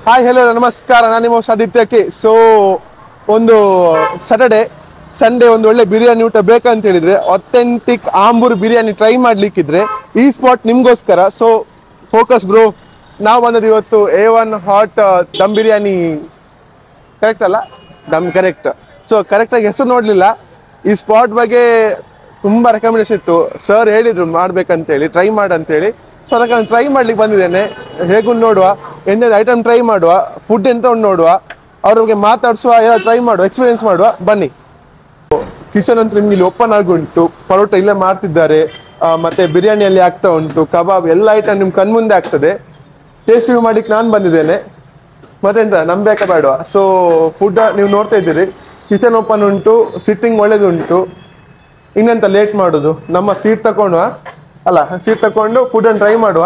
Hi hello ನಮಸ್ಕಾರ, ನಾನು ನಿಮ್ಮ ಆದಿತ್ಯ ಕೆ. ಸೊ ಒಂದು ಸಂಡೇ ಒಂದು ಒಳ್ಳೆ ಬಿರಿಯಾನಿ ಊಟ ಬೇಕಂತ ಹೇಳಿದ್ರೆ ಅಥೆಂಟಿಕ್ ಆಂಬೂರ್ ಬಿರಿಯಾನಿ ಟ್ರೈ ಮಾಡ್ಲಿಕ್ಕಿದ್ರೆ ಈ ಸ್ಪಾಟ್ ನಿಮ್ಗೋಸ್ಕರ. ಸೊ ಫೋಕಸ್ ಬ್ರೋ, ನಾವು ಬಂದದ್ದು ಇವತ್ತು A1 hot dum biryani. Correct ಅಲ್ಲ? ದಮ್ ಕರೆಕ್ಟ್. ಸೊ ಕರೆಕ್ಟಾಗಿ ಹೆಸರು ನೋಡಲಿಲ್ಲ. ಈ ಸ್ಪಾಟ್ ಬಗ್ಗೆ ತುಂಬ ರೆಕಮೆಂಡೇಶನ್ ಇತ್ತು, ಸರ್ ಹೇಳಿದ್ರು ಮಾಡ್ಬೇಕಂತೇಳಿ, ಟ್ರೈ ಮಾಡಂತೇಳಿ. ಸೊ ಅದಕ್ಕೆ ನಾನು ಟ್ರೈ ಮಾಡ್ಲಿಕ್ಕೆ ಬಂದಿದ್ದೇನೆ. ಹೇಗೂ ನೋಡುವ, ಎಂತೆಂದು ಐಟಮ್ ಟ್ರೈ ಮಾಡುವ, ಫುಡ್ ಎಂತ ಉಂಟು ನೋಡುವ, ಅವ್ರ ಬಗ್ಗೆ ಮಾತಾಡಿಸುವ, ಎಲ್ಲ ಟ್ರೈ ಮಾಡುವ, ಎಕ್ಸ್ಪೀರಿಯನ್ಸ್ ಮಾಡುವ ಬನ್ನಿ. ಕಿಚನ್ ಅಂತೂ ನಿಮ್ಗೆ ಇಲ್ಲಿ ಓಪನ್ ಆಗುಂಟು, ಪರೋಟ ಇಲ್ಲೇ ಮಾಡ್ತಿದ್ದಾರೆ, ಮತ್ತೆ ಬಿರಿಯಾನಿಯಲ್ಲಿ ಆಗ್ತಾ ಉಂಟು, ಕಬಾಬ್ ಎಲ್ಲ ಐಟಮ್ ನಿಮ್ ಕಣ್ಮುಂದೆ ಆಗ್ತದೆ. ಟೇಸ್ಟ್ ರಿವ್ಯೂ ಮಾಡ್ಲಿಕ್ಕೆ ನಾನು ಬಂದಿದ್ದೇನೆ, ಮತ್ತೆಂತ ನಂಬೇಕಾ ಬೇಡವಾ. ಸೊ ಫುಡ್ ನೀವು ನೋಡ್ತಾ ಇದ್ದೀರಿ, ಕಿಚನ್ ಓಪನ್ ಉಂಟು, ಸಿಟ್ಟಿಂಗ್ ಒಳ್ಳೇದುಂಟು. ಇನ್ನೆಂತ ಲೇಟ್ ಮಾಡೋದು, ನಮ್ಮ ಸೀಟ್ ತಗೊಂಡ್ವಾ ಅಲ್ಲ, ಸೀಟ್ ತಗೊಂಡು ಫುಡ್ ಅನ್ನು ಟ್ರೈ ಮಾಡುವ.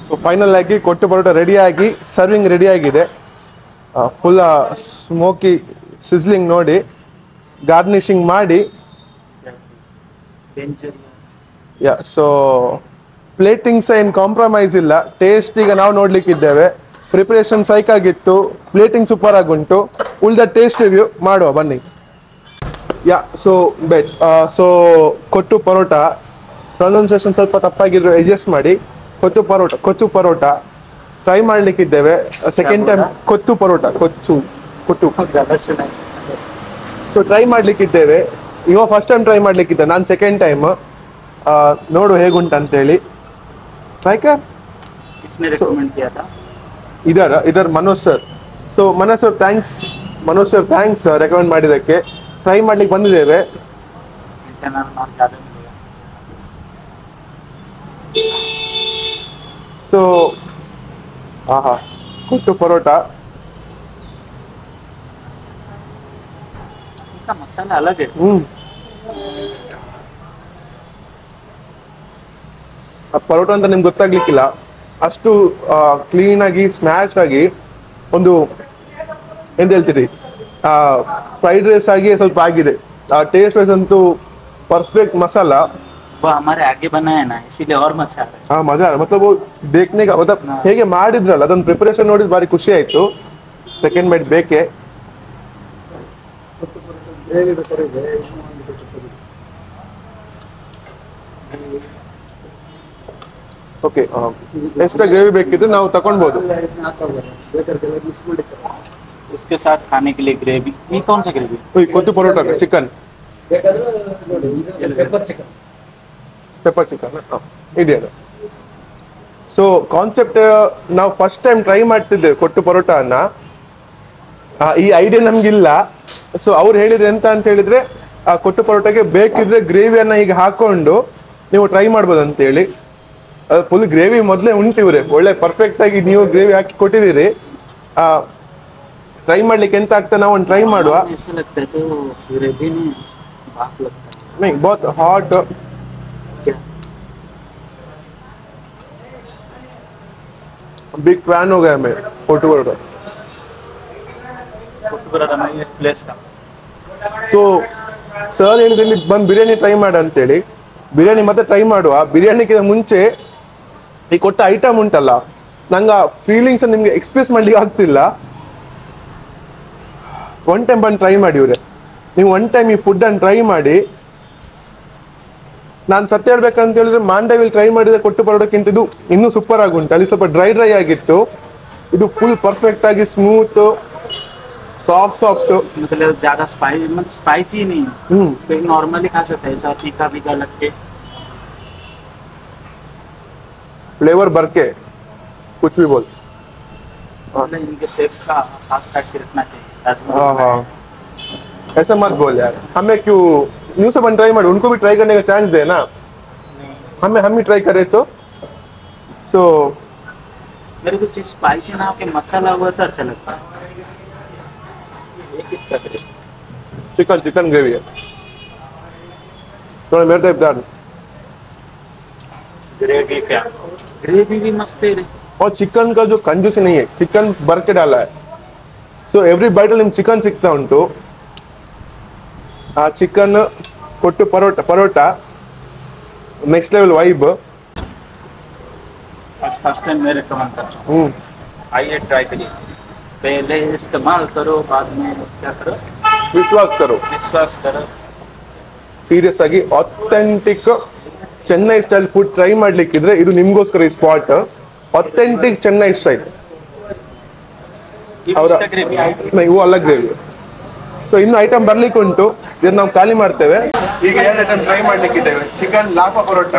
ಸೊ ಫೈನಲ್ ಆಗಿ ಕೊಟ್ಟು ಪರೋಟ ರೆಡಿ ಆಗಿ ಸರ್ವಿಂಗ್ ರೆಡಿ ಆಗಿದೆ. ಫುಲ್ ಸ್ಮೋಕಿ ಸಿಸ್ಲಿಂಗ್ ನೋಡಿ, ಗಾರ್ನಿಶಿಂಗ್ ಮಾಡಿ. ಸೊ ಪ್ಲೇಟಿಂಗ್ಸ್ ಏನು ಕಾಂಪ್ರಮೈಸ್ ಇಲ್ಲ, ಟೇಸ್ಟ್ ಈಗ ನಾವು ನೋಡ್ಲಿಕ್ಕಿದ್ದೇವೆ. ಪ್ರಿಪರೇಷನ್ ಸೈಕ್ ಆಗಿತ್ತು, ಪ್ಲೇಟಿಂಗ್ ಸೂಪರ್ ಆಗುಂಟು. ಉಳಿದ ಟೇಸ್ಟ್ ರಿವ್ಯೂ ಮಾಡುವ ಬನ್ನಿ. ಸೊ ಸೊ ಕೊಟ್ಟು ಪರೋಟ ಪ್ರೊನೌನ್ಸಿಯೇಷನ್ ಸ್ವಲ್ಪ ತಪ್ಪಾಗಿದ್ರು ಅಡ್ಜಸ್ಟ್ ಮಾಡಿ. ಕೊತ್ತು ಪರೋಟ ಟ್ರೈ ಮಾಡ್ಲಿಕ್ಕಿದ್ದೇವೆ. Second time kothu parotta kothu so try ಮಾಡ್ಲಿಕ್ಕಿದ್ದೇವೆ. ಇವಾಗ ಫಸ್ಟ್ ಟೈಮ್ ಟ್ರೈ ಮಾಡ್ಲಿಕ್ಕಿದ್ದೆ, ನಾನು ಸೆಕೆಂಡ್ ಟೈಮ್. ನೋಡು ಹೇಗುಂಟಂತೇಳಿ. ಟ್ರೈಕರ್ ಇದರ Manoj sir. So Manoj sir thanks recommend ಮಾಡಿದ್ದಕ್ಕೆ. ಟ್ರೈ ಮಾಡ್ಲಿಕ್ಕೆ ಬಂದಿದ್ದೇವೆ. ಸೊ ಕೊಟ್ಟು ಪರೋಟ ಮಸಾಲ ಅಲಗ್ ಪರೋಟ ಅಂತ ನಿಮ್ಗೆ ಗೊತ್ತಾಗ್ಲಿಕ್ಕಿಲ್ಲ, ಅಷ್ಟು ಕ್ಲೀನ್ ಆಗಿ ಸ್ಮ್ಯಾಶ್ ಆಗಿ ಒಂದು ಎಂತ ಹೇಳ್ತೀರಿ, ಫ್ರೈಡ್ ರೈಸ್ ಆಗಿ ಸ್ವಲ್ಪ ಆಗಿದೆ. ಟೇಸ್ಟ್ ವೈಸ್ ಅಂತೂ परफेक्ट मसाला वो हमारे आगे बनाया ना, इसीलिए और मजा आ रहा है. हाँ मजा आ रहा, मतलब वो देखने का, मतलब ಹೇಗೆ ಮಾಡಿದ್ರಲ್ಲ ಅದನ್ನ ಪ್ರಿಪರೇಷನ್ ನೋಡಿ ಬಾರಿ ಖುಷಿ ಆಯ್ತು. ಸೆಕೆಂಡ್ ಬೈಟ್ ಬೇಕೆ. ಓಕೆ, ಎಕ್ಸ್ಟ್ರಾ ಗ್ರೇವಿ ಬೇಕಿದ್ರೆ ನಾವು ತಗೊಂಡ್ಬೋದು. उसके साथ खाने के लिए ग्रेवी. ये कौन सा gravy? Kothu parotta chicken, pepper chicken ಇದೆಯಲ್ಲ. ಸೊ ಕಾನ್ಸೆಪ್ಟ್ ನಾವು ಫಸ್ಟ್ ಟೈಮ್ ಟ್ರೈ ಮಾಡ್ತಿದ್ದೇವೆ ಕೊಟ್ಟು ಪರೋಟನ. ಈ ಐಡಿಯಾ ನಮ್ಗಿಲ್ಲ. ಸೊ ಅವ್ರು ಹೇಳಿದ್ರೆ ಎಂತ ಅಂತ ಹೇಳಿದ್ರೆ, ಆ ಕೊಟ್ಟು ಪರೋಟಕ್ಕೆ ಬೇಕಿದ್ರೆ ಗ್ರೇವಿಯನ್ನ ಈಗ ಹಾಕೊಂಡು ನೀವು ಟ್ರೈ ಮಾಡ್ಬೋದು ಅಂತೇಳಿ. ಫುಲ್ ಗ್ರೇವಿ ಮೊದಲೇ ಉಂಟು, ಇವ್ರೆ ಒಳ್ಳೆ ಪರ್ಫೆಕ್ಟ್ ಆಗಿ ನೀವು ಗ್ರೇವಿ ಹಾಕಿ ಕೊಟ್ಟಿದ್ದೀರಿ. ಟ್ರೈ ಮಾಡ್ಲಿಕ್ಕೆ ಎಂತ ಆಗ್ತದೆ, ನಾವು ಒಂದು ಟ್ರೈ ಮಾಡುವ. नहीं बहुत हॉट, बिग फैन हो गया मैं कोटू परोटा. ಸೊ ಸರ್ ಹೇಳಿದ್ರೆ ಇಲ್ಲಿ ಬಂದು ಬಿರಿಯಾನಿ ಟ್ರೈ ಮಾಡ ಅಂತೇಳಿ. ಬಿರಿಯಾನಿ ಮತ್ತೆ ಟ್ರೈ ಮಾಡುವ. ಬಿರಿಯಾನಿಗಿಂತ ಮುಂಚೆ ಈ ಕೊಟ್ಟ ಐಟಮ್ ಉಂಟಲ್ಲ, ನಂಗೆ ಆ ಫೀಲಿಂಗ್ಸ್ ನಿಮ್ಗೆ ಎಕ್ಸ್ಪ್ರೆಸ್ ಮಾಡ್ಲಿಕ್ಕೆ ಆಗ್ತಿಲ್ಲ. ಒನ್ ಟೈಮ್ ಬಂದು ಟ್ರೈ ಮಾಡಿ ಇವ್ರೆ, ನೀವು ಒನ್ ಟೈಮ್ ಈ ಫುಡ್ ಅನ್ನು ಟ್ರೈ ಮಾಡಿ. ನಾನು ಸತ್ಯ ಹೇಳ್ಬೇಕಂತ ಹೇಳಿದ್ರೆ ಮಾಂಡವಿಲ್ ಟ್ರೈ ಮಾಡಿದ್ರೆ ಕೊಟ್ಟು ಪರೋಟಕ್ಕಿಂತ ಇದು ಇನ್ನೂ ಸೂಪರ್ ಆಗುಂಟು. ಅಲ್ಲಿ ಸ್ವಲ್ಪ ಡ್ರೈ ಆಗಿತ್ತು, ಇದು ಫುಲ್ ಪರ್ಫೆಕ್ಟ್ ಆಗಿ ಸ್ಮೂತ್ सॉफ्ट मतलब ज्यादा स्पाइसी नहीं, नॉर्मली खा सकते हैं, तीखा फीका लग के फ्लेवर भर के कुछ भी बोल. इनके शेफ का हाथ काट के रखना चाहिए. हाँ ऐसा मत बोल यार, हमें क्यों न्यू से बन ट्राई मार, उनको भी ट्राई करने का चांस दे ना. हम ही ट्राई करे तो. सो मेरे को चीज स्पाइसी ना हो के मसाला हुआ तो अच्छा लगता है. किसका चिकन ग्रेवी है थोड़ा मेरे टाइप दार. ग्रेवी भी मस्त है. और चिकन का जो कंजूसी नहीं है, चिकन भर के डाला है. सो एवरी बाइट निम्ಗೆ ಚಿಕನ್ ಸಿಗ್ತಾ ಉಂಟು. ಆ ಚಿಕನ್ ಕೊಟ್ಟು parotta next level vibe. First time मैं रिकमेंड करता हूँ, आइए ट्राई करिए। पहले इस्तेमाल करो, बाद में क्या करो, विश्वास करो। करो। ಸೀರಿಯಸ್ ಆಗಿ authentic Chennai style food try ಮಾಡ್ಲಿಕ್ಕಿದ್ರೆ ಇದು ನಿಮ್ಗೋಸ್ಕರ ಈ ಸ್ಪಾಟ್. Authentic Chennai style. ಇವು ಅಲ್ಲ ಗ್ರೇವಿ. ಸೊ ಇನ್ನು ಐಟಮ್ ಬರ್ಲಿಕ್ಕೆ ಉಂಟು, ಇದನ್ನ ನಾವು ಖಾಲಿ ಮಾಡ್ತೇವೆ. ಈಗ 2 ಐಟಮ್ ಟ್ರೈ ಮಾಡ್ಲಿಕ್ಕಿದ್ದೇವೆ. ಚಿಕನ್ ಲಾಪಾ ಪರೋಟ,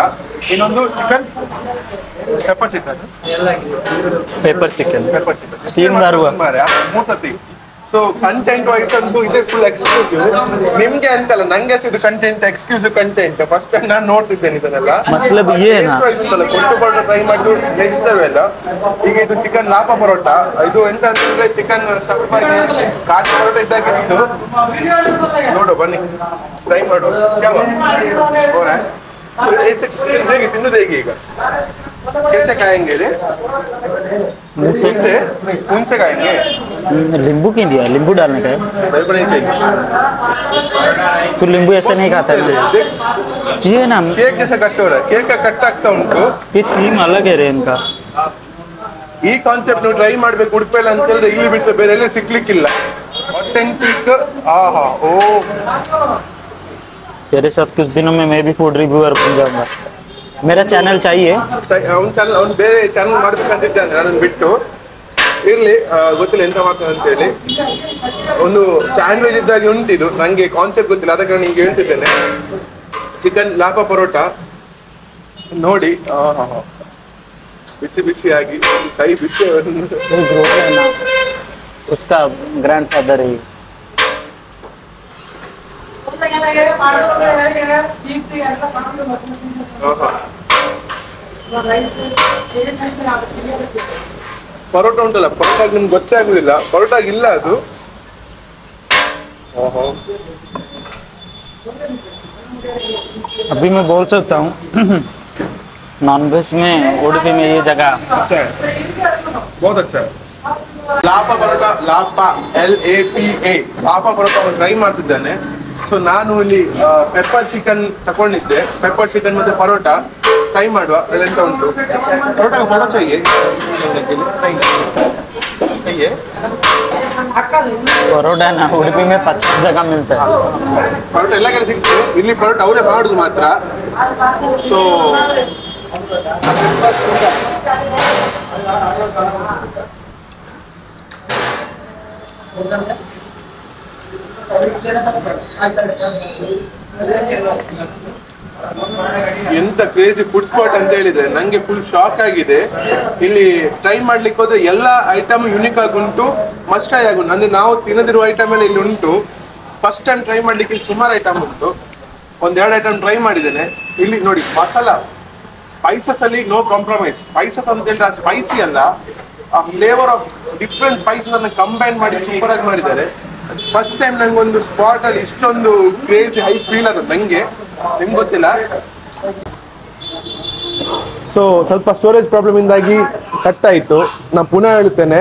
ಇನ್ನೊಂದು chicken pepper chicken. Pepper chicken 3 bar 3 ಸತಿ. ಸೊ ಕಂಟೆಂಟ್ ವೈಸ್ ಅಂತೂ ಇದೆ ಫುಲ್ ಎಕ್ಸ್ಕ್ಲೂಸಿವ್. ನಿಮ್ಗೆ ಅಂತಲ್ಲ, ನಂಗೆ ಇದು content exclusive content. First time ನಾನು ನೋಡ್ತಿದ್ದೇನೆ ಇದನ್ನೆಲ್ಲ. मतलब ये ना ಕೊಟ್ಟು ಪರೋಟ ಟ್ರೈ ಮಾಡಿದ್ದು ನೆಕ್ಸ್ಟ್ ಲೆವೆಲ್. ಈಗ ಇದು ಚಿಕನ್ ಲಾಪಾ ಪರೋಟ. ಇದು ಎಂತ ಅಂತಂದ್ರೆ ಚಿಕನ್ ಸ್ಟಫ್ ಆಗಿ ಕಾಟ್ ಪರೋಟ ಇದ್ದಾಗಿತ್ತು. ನೋಡು ಬನ್ನಿ, ಟ್ರೈ ಮಾಡು. ಹೇಗೆ ತಿನ್ನೋದು ಹೇಗೆ ಈಗ? कैसे खाएंगे रे? मुंह से कौन से खाएंगे? नींबू क्यों दिया? नींबू डालने का है? मेरे को नहीं चाहिए। तो नींबू ऐसे नहीं खाता है। ये ना केक जैसा कट हो रहा है. केक का कट ಆಗ್ತಾ ಉಂಟು. ये थीम अलग है रे इनका. ಈ ಕಾನ್ಸೆಪ್ಟ್ ನೀವು ಟ್ರೈ ಮಾಡ್ಬೇಕು ಉಡುಪಿಯಲ್ಲಿ ಅಂತ ಹೇಳಿದ್ರೆ ಇಲ್ಲಿ ಬಿಟ್ಟರೆ ಬೇರೆ ಎಲ್ಲಿ ಸಿಗ್ಲಿಕ್ಕಿಲ್ಲ. ಆಥೆಂಟಿಕ್. ಆಹಾ ಓ, तेरे साथ कुछ दिनों में मैं भी फूड रिव्यूअर बन जाऊंगा. मेरा चैनल चाहिए. ಅವ್ನು ಬೇರೆ ಚಾನಲ್ ಮಾಡ್ಬೇಕಂತಿದ್ದಾನೆ ಅದನ್ನ ಬಿಟ್ಟು. ಇರ್ಲಿ, ಗೊತ್ತಿಲ್ಲ ಎಂತ ಮಾಡ್ತಾನೆ ಅಂತ ಹೇಳಿ. ಒಂದು ಸ್ಯಾಂಡ್ವಿಚ್ ಇದ್ದಾಗಿ ಉಂಟಿದು, ನಂಗೆ ಕಾನ್ಸೆಪ್ಟ್ ಗೊತ್ತಿಲ್ಲ, ಅದಕ್ಕೆ ನಾನು ನಿಮ್ಗೆ ಹೇಳ್ತಿದ್ದೇನೆ. ಚಿಕನ್ ಲಾಪಾ ಪರೋಟ ನೋಡಿ, ಬಿಸಿ ಬಿಸಿಯಾಗಿ ಕೈ ಬಿಸಿ. उसका ग्रैंडफादर ही ಪರೋಟ ಉಂಟಲ್ಲ, ಪರೋಟ ನಿಮ್ಗೆ ಗೊತ್ತೇ ಆಗುದಿಲ್ಲ. ಪರೋಟ ಇಲ್ಲ ಅದು. अभी मैं बोल सकता हूँ नॉनवेज में उड़पी में ये जगह अच्छा है, बहुत अच्छा है. ಲಾಪಾ ಪರೋಟ, ಲಾಪಾ LAPA ಲಾಪಾ ಪರೋಟ ಟ್ರೈ ಮಾಡ್ತಿದ್ದಾನೆ. ಸೊ ನಾನು ಇಲ್ಲಿ ಪೆಪ್ಪರ್ ಚಿಕನ್ ತಗೊಂಡಿದ್ದೆ. ಪೆಪ್ಪರ್ ಚಿಕನ್ ಮತ್ತೆ ಪರೋಟ ಟ್ರೈ ಮಾಡುವ. ಅದೆಂತ ಉಂಟು ಪರೋಟ ಪರೋಟ चाहिए. परोठा ना उड़पी में 50 जगह मिलता है. ಪರೋಟ ಎಲ್ಲ ಕಡೆ ಸಿಕ್ತು, ಇಲ್ಲಿ ಪರೋಟ ಅವರೇ ಮಾಡುದು ಮಾತ್ರ. ಸೊ ಎಂತ ಕ್ರೇಜಿ ಫುಡ್ ಸ್ಪಾಟ್ ಅಂತ ಹೇಳಿದ್ರೆ ನಂಗೆ ಫುಲ್ ಶಾಕ್ ಆಗಿದೆ. ಇಲ್ಲಿ ಟ್ರೈ ಮಾಡ್ಲಿಕ್ಕೆ ಹೋದ್ರೆ ಎಲ್ಲ ಐಟಮ್ ಯುನಿಕ್ ಆಗಿ ಉಂಟು, ಮಸ್ಟ್ ಟ್ರೈ ಆಗುಂಟು. ಅಂದ್ರೆ ನಾವು ತಿನ್ನದಿರುವ ಐಟಮ್ ಎಲ್ಲ ಇಲ್ಲಿ ಉಂಟು. ಫಸ್ಟ್ ಟೈಮ್ ಟ್ರೈ ಮಾಡ್ಲಿಕ್ಕೆ ಸುಮಾರು ಐಟಮ್ ಉಂಟು. 1-2 ಐಟಮ್ ಟ್ರೈ ಮಾಡಿದ್ದೇನೆ. ಇಲ್ಲಿ ನೋಡಿ ಮಸಾಲ ಸ್ಪೈಸಸ್ ಅಲ್ಲಿ ನೋ ಕಾಂಪ್ರಮೈಸ್. ಸ್ಪೈಸಸ್ ಅಂತ ಹೇಳಿದ್ರೆ ಸ್ಪೈಸಿ ಅಲ್ಲ, ಆ ಫ್ಲೇವರ್ ಆಫ್ ಡಿಫ್ರೆಂಟ್ ಸ್ಪೈಸಸ್ ಅನ್ನು ಕಂಬೈನ್ ಮಾಡಿ ಸೂಪರ್ ಆಗಿ ಮಾಡಿದ್ದಾರೆ. ಫಸ್ಟ್ ಟೈಮ್ ನಂಗೆ ಒಂದು ಸ್ಪಾಟ್ ಅಲ್ಲಿ ಇಷ್ಟೊಂದು ಕ್ರೇಜಿ ಹೈ ಫೀಲ್ ಆದ ನಂಗೆ. ನಿಮ್ಗೆ ಗೊತ್ತಿಲ್ಲ. ಸೊ ಸ್ವಲ್ಪ ಸ್ಟೋರೇಜ್ ಪ್ರಾಬ್ಲಮ್ ಇಂದಾಗಿ ಕಟ್ ಆಯಿತು. ನಾನು ಪುನಃ ಹೇಳ್ತೇನೆ,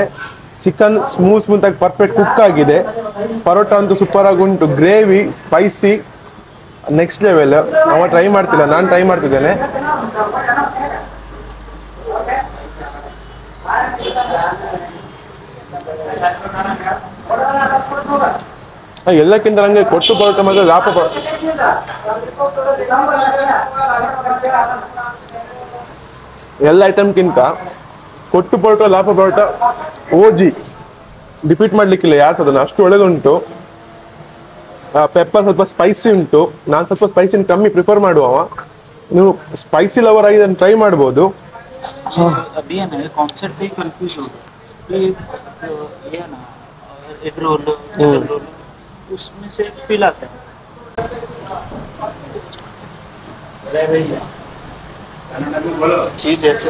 ಚಿಕನ್ ಸ್ಮೂತ್ ಆಗಿ ಪರ್ಫೆಕ್ಟ್ ಕುಕ್ ಆಗಿದೆ. ಪರೋಟ ಅಂತೂ ಸೂಪರ್ ಆಗಿ ಉಂಟು. Gravy spicy next level. ನಾವು ಟ್ರೈ ಮಾಡ್ತಿಲ್ಲ, ನಾನು ಟ್ರೈ ಮಾಡ್ತಿದ್ದೇನೆ. ಎಲ್ಲಕ್ಕಿಂತ ನಂಗೆ ಕೊಟ್ಟು ಪರೋಟ ಮಾತ್ರ ಲಾಪಾ ಪರೋಟ ಎಲ್ಲ ಐಟಮ್ಗಿಂತ ಕೊಟ್ಟು ಪರೋಟ ಲಾಪಾ ಪರೋಟ ಓಜಿ ಡಿಪೀಟ್ ಮಾಡ್ಲಿಕ್ಕಿಲ್ಲ ಯಾರು ಅದನ್ನು. ಅಷ್ಟು ಒಳ್ಳೆದುಂಟು. ಪೆಪ್ಪರ್ ಸ್ವಲ್ಪ ಸ್ಪೈಸಿ ಉಂಟು. ನಾನು ಸ್ವಲ್ಪ ಸ್ಪೈಸಿನ ಕಮ್ಮಿ ಪ್ರಿಫರ್ ಮಾಡುವವ. ನೀವು ಸ್ಪೈಸಿ ಲವರ್ ಆಗಿ ಇದನ್ನು ಟ್ರೈ ಮಾಡ್ಬೋದು. अभी है ना कॉन्सेप्ट पे कंफ्यूज हो गया. ये है ना एग रोल, चिकन रोल, उसमें से एक फील आता है. चीज ऐसे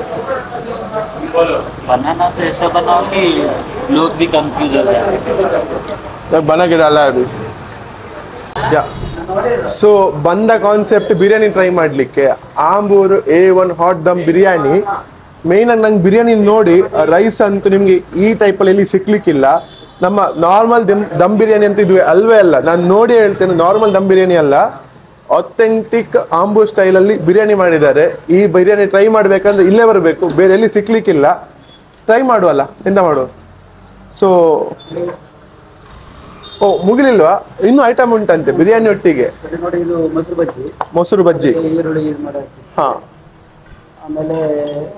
बनाना तो ऐसा बनाओ कि लोग भी कंफ्यूज हो जाए. बना के डाला है अभी. ಸೊ ಬಂದ ಕಾನ್ಸೆಪ್ಟ್ ಬಿರಿಯಾನಿ ಟ್ರೈ ಮಾಡಲಿಕ್ಕೆ. Ambur A1 hot dum biryani. Main ಆಗಿ ನಂಗೆ ಬಿರಿಯಾನಿ ನೋಡಿ ರೈಸ್ ಅಂತೂ ನಿಮಗೆ ಈ ಟೈಪಲ್ಲಿ ಎಲ್ಲಿ ಸಿಕ್ಲಿಕ್ಕಿಲ್ಲ. ನಮ್ಮ ನಾರ್ಮಲ್ ದಮ್ ಬಿರಿಯಾನಿ ಅಂತ ಇದು ಅಲ್ವೇ ಅಲ್ಲ. ನಾನು ನೋಡಿ ಹೇಳ್ತೇನೆ, ನಾರ್ಮಲ್ ದಮ್ ಬಿರಿಯಾನಿ ಅಲ್ಲ. ಅಥೆಂಟಿಕ್ ಆಂಬೂರ್ ಸ್ಟೈಲಲ್ಲಿ ಬಿರಿಯಾನಿ ಮಾಡಿದ್ದಾರೆ. ಈ ಬಿರಿಯಾನಿ ಟ್ರೈ ಮಾಡಬೇಕಂದ್ರೆ ಇಲ್ಲೇ ಬರಬೇಕು, ಬೇರೆ ಎಲ್ಲಿ ಸಿಕ್ಲಿಕ್ಕಿಲ್ಲ. ಟ್ರೈ ಮಾಡುವಲ್ಲ, ಎಂತ ಮಾಡುವ. ಸೊ ಓ ಮುಗಿಲಿಲ್ವಾ, ಇನ್ನೂ ಐಟಮ್ ಉಂಟಂತೆ ಬಿರಿಯಾನಿ ಒಟ್ಟಿಗೆ. ನೋಡಿ ಇದು ಮೊಸರು ಬಜ್ಜಿ. ಈರುಳ್ಳಿ ಮಾಡೋದು. ಹಾ, ಆಮೇಲೆ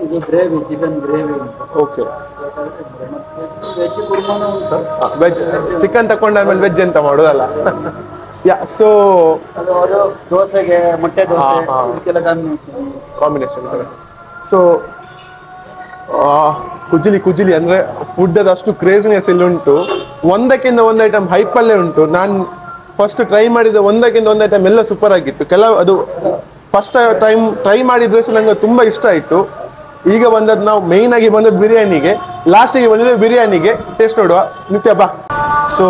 ಇದು ಗ್ರೇವಿ, ಚಿಕನ್ ಗ್ರೇವಿ ಉಂಟು. ಓಕೆ. ಮತ್ತೆ ವೆಜ್ ಕುರ್ಮಾನು ಉಂಟು. ವೆಜ್ ಚಿಕನ್ ತಕೊಂಡಾದ್ಮೇಲೆ ವೆಜ್ ಎಂತ ಮಾಡೋದಲ್ಲ. ಯಾ, ಸೊ ಅದು ದೋಸೆಗೆ ಮೊಟ್ಟೆ ದೋಸೆ ಇದಕ್ಕೆಲ್ಲ ಕಾಂಬಿನೇಷನ್. ಸೊ ಕುಜಿಲಿ ಅಂದ್ರೆ ಫುಡ್ ಅಷ್ಟು ಕ್ರೇಜಿನೆಸ್ ಇಲ್ಲಿ ಉಂಟು. ಒಂದಕ್ಕಿಂತ ಒಂದು ಐಟಮ್ ಹೈಪಲ್ಲೇ ಉಂಟು. ನಾನು ಫಸ್ಟ್ ಟ್ರೈ ಮಾಡಿದ ಒಂದಕ್ಕಿಂತ ಒಂದು ಐಟಮ್ ಎಲ್ಲ ಸೂಪರ್ ಆಗಿತ್ತು. ಕೆಲವು ಅದು ಫಸ್ಟ್ ಟೈಮ್ ಟ್ರೈ ಮಾಡಿದ್ರೆ ಸಹ ನಂಗೆ ತುಂಬ ಇಷ್ಟ ಆಯಿತು. ಈಗ ಬಂದದ್ದು ನಾವು ಮೇಯ್ನ್ ಆಗಿ ಬಂದದ್ದು ಬಿರಿಯಾನಿಗೆ, ಲಾಸ್ಟಿಗೆ ಬಂದಿದ್ದು ಬಿರಿಯಾನಿಗೆ. ಟೇಸ್ಟ್ ನೋಡುವ ನಿತ್ಯ ಬಾ. ಸೊ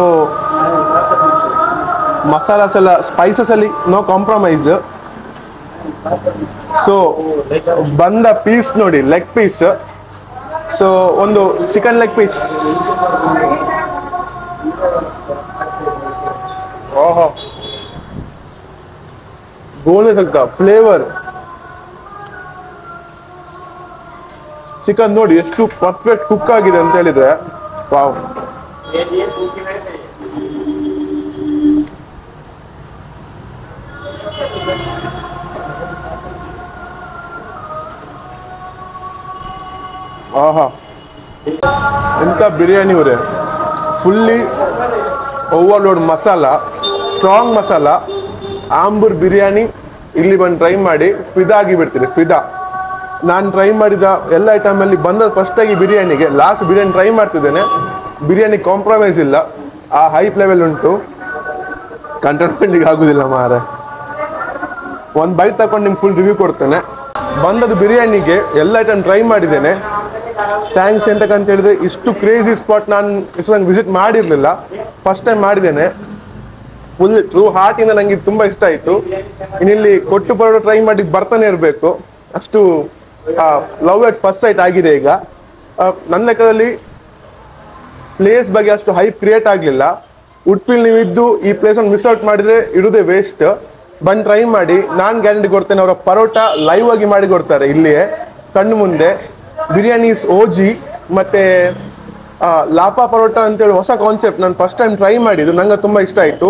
ಮಸಾಲಾಸ್ ಎಲ್ಲ ಸ್ಪೈಸಸ್ ಅಲ್ಲಿ ನೋ ಕಾಂಪ್ರಮೈಸ್. ಸೊ ಬಂದ ಪೀಸ್ ನೋಡಿ, ಲೆಗ್ ಪೀಸ್. ಸೊ ಒಂದು ಚಿಕನ್ ಲೆಗ್ ಪೀಸ್. ಓಹೋ, ಬೋನ್ಲೆಸ್ ಅಲ್ಕ ಫ್ಲೇವರ್. ಚಿಕನ್ ನೋಡಿ ಎಷ್ಟು ಪರ್ಫೆಕ್ಟ್ ಕುಕ್ ಆಗಿದೆ ಅಂತ ಹೇಳಿದ್ರೆ, ವಾವ್. ಆಹಾ, ಎಂತ ಬಿರಿಯಾನಿ ಅವರೇ. Fully overload masala, strong masala. Ambur biryani ಇಲ್ಲಿ ಬಂದು ಟ್ರೈ ಮಾಡಿ ಫಿದಾ ಆಗಿ ಬಿಡ್ತೀನಿ, ಫಿದಾ. ನಾನು ಟ್ರೈ ಮಾಡಿದ ಎಲ್ಲ ಐಟಮಲ್ಲಿ ಬಂದದ್ದು ಫಸ್ಟಾಗಿ ಬಿರಿಯಾನಿಗೆ. ಲಾಸ್ಟ್ ಬಿರಿಯಾನಿ ಟ್ರೈ ಮಾಡ್ತಿದ್ದೇನೆ. ಬಿರಿಯಾನಿ ಕಾಂಪ್ರಮೈಸ್ ಇಲ್ಲ, ಆ ಹೈಪ್ ಲೆವೆಲ್ ಉಂಟು. ಕಂಟ್ರೋಲ್ ಮಾಡ್ಲಿಕ್ಕೆ ಆಗುದಿಲ್ಲ ಮಾರ. ಒಂದು ಬೈಟ್ ತಗೊಂಡು ನಿಮ್ಗೆ ಫುಲ್ ರಿವ್ಯೂ ಕೊಡ್ತೇನೆ. ಬಂದದ್ದು ಬಿರಿಯಾನಿಗೆ ಎಲ್ಲ ಐಟಮ್ ಟ್ರೈ ಮಾಡಿದ್ದೇನೆ. ಥ್ಯಾಂಕ್ಸ್ ಎಂತಕ್ಕಂತ ಹೇಳಿದ್ರೆ, ಇಷ್ಟು ಕ್ರೇಜಿ ಸ್ಪಾಟ್ ನಾನು ಇಷ್ಟೊಂದು ವಿಸಿಟ್ ಮಾಡಿರಲಿಲ್ಲ, ಫಸ್ಟ್ ಟೈಮ್ ಮಾಡಿದ್ದೇನೆ. ಫುಲ್ ಟ್ರೂ ಹಾರ್ಟಿಂದ ನನಗೆ ತುಂಬ ಇಷ್ಟ ಆಯಿತು. ಇನ್ನಿಲ್ಲಿ ಕೊಟ್ಟು ಪರೋಟ ಟ್ರೈ ಮಾಡಿ ಬರ್ತಾನೆ ಇರಬೇಕು, ಅಷ್ಟು ಲವ್ ಎಟ್ ಫಸ್ಟ್ ಸೈಟ್ ಆಗಿದೆ ಈಗ. ನನ್ನ ಲೆಕ್ಕದಲ್ಲಿ ಪ್ಲೇಸ್ ಬಗ್ಗೆ ಅಷ್ಟು ಹೈಪ್ ಕ್ರಿಯೇಟ್ ಆಗಲಿಲ್ಲ. ಉಡುಪಿಲಿ ನೀವಿದ್ದು ಈ ಪ್ಲೇಸನ್ನು ಮಿಸ್ ಔಟ್ ಮಾಡಿದರೆ ಇರೋದೇ ವೇಸ್ಟ್. ಬಂದು ಟ್ರೈ ಮಾಡಿ, ನಾನು ಗ್ಯಾರಂಟಿ ಕೊಡ್ತೇನೆ. ಅವರ ಪರೋಟ ಲೈವ್ ಆಗಿ ಮಾಡಿ ಕೊಡ್ತಾರೆ ಇಲ್ಲಿಯೇ ಕಣ್ಣು ಮುಂದೆ. ಬಿರಿಯಾನೀಸ್ ಓಜಿ ಮತ್ತು ಲಾಪಾ ಪರೋಟ ಅಂತೇಳಿ ಹೊಸ ಕಾನ್ಸೆಪ್ಟ್ ನಾನು ಫಸ್ಟ್ ಟೈಮ್ ಟ್ರೈ ಮಾಡಿದ್ದು, ನಂಗೆ ತುಂಬ ಇಷ್ಟ ಆಯಿತು.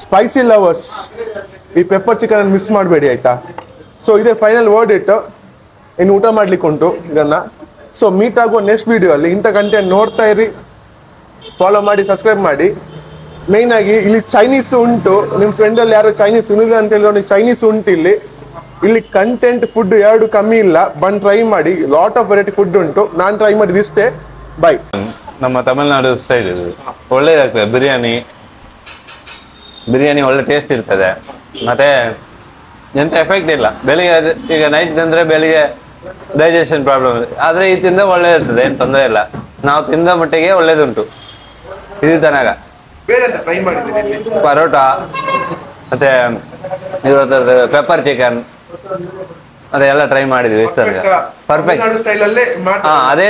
ಸ್ಪೈಸಿ ಲವರ್ಸ್ ಈ ಪೆಪ್ಪರ್ ಚಿಕನ್ ಮಿಸ್ ಮಾಡಬೇಡಿ ಆಯಿತಾ. ಸೊ ಇದೇ ಫೈನಲ್ ವರ್ಡ್ ಇಟ್ಟು, ಇನ್ನು ಊಟ ಮಾಡ್ಲಿಕ್ಕೆ ಉಂಟು ಇದನ್ನು. ಸೊ ಮೀಟ್ ಆಗುವ ನೆಕ್ಸ್ಟ್ ವೀಡಿಯೋ ಅಲ್ಲಿ. ಇಂಥ ಕಂಟೆಂಟ್ ನೋಡ್ತಾ ಇರಿ, ಫಾಲೋ ಮಾಡಿ, ಸಬ್ಸ್ಕ್ರೈಬ್ ಮಾಡಿ. ಮೇಯ್ನಾಗಿ ಇಲ್ಲಿ ಚೈನೀಸ್ ಉಂಟು. ನಿಮ್ಮ ಫ್ರೆಂಡಲ್ಲಿ ಯಾರೋ ಚೈನೀಸ್ ಉಳಿದ ಅಂತ ಹೇಳಿ ಚೈನೀಸ್ ಉಂಟು ಇಲ್ಲಿ. ಇಲ್ಲಿ ಕಂಟೆಂಟ್ ಫುಡ್ ಎರಡು ಕಮ್ಮಿ ಇಲ್ಲ, ಬಂದು ಟ್ರೈ ಮಾಡಿ. ಲಾಟ್ ಆಫ್ ವೆರೈಟಿ ಫುಡ್ ಉಂಟು. ನಾನು ಟ್ರೈ ಮಾಡಿದ್ದು ಇಷ್ಟೇ. ಬೈ. ನಮ್ಮ ತಮಿಳ್ನಾಡು ಸ್ಟೈಲ್ ಇದು ಒಳ್ಳೇದಾಗ್ತದೆ. ಬಿರಿಯಾನಿ ಒಳ್ಳೆ ಟೇಸ್ಟ್ ಇರ್ತದೆ. ಮತ್ತೆ ಎಂತ ಎಫೆಕ್ಟ್ ಇಲ್ಲ. ಬೆಳಿಗ್ಗೆ ಈಗ ನೈಟ್ ತಿಂದ್ರೆ ಬೆಳಿಗ್ಗೆ ಡೈಜೆಷನ್ ಪ್ರಾಬ್ಲಮ್, ಆದ್ರೆ ಈ ತಿಂದ ಒಳ್ಳೆ ಇರ್ತದೆ, ಏನು ತೊಂದರೆ ಇಲ್ಲ. ನಾವು ತಿಂದ ಮಟ್ಟಿಗೆ ಒಳ್ಳೇದುಂಟು ಇದು ತನಕ. ಪರೋಟ ಮತ್ತೆ ಇವತ್ತು ಪೆಪ್ಪರ್ ಚಿಕನ್ ಮತ್ತೆ ಎಲ್ಲ ಟ್ರೈ ಮಾಡಿದ್ವಿ. ಇಷ್ಟ ಪರ್ಫೆಕ್ಟ್. ಹಾ, ಅದೇ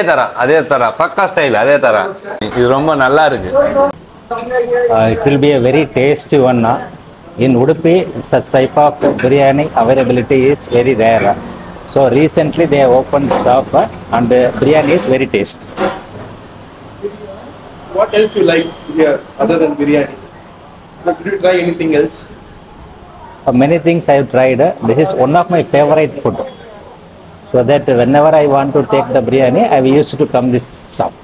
ತರ ಪಕ್ಕಾ ಸ್ಟೈಲ್, ಅದೇ ತರ. ಇದು ரொம்ப நல்லா இருக்கு. It will be a very tasty one. In Udupi, such type of biryani availability is very rare. So recently they have opened shop and biryani is very tasty. What else you like here other than biryani? Did you try anything else? Many things I have tried. This is one of my favorite food. So that whenever I want to take the biryani, I used to come this shop.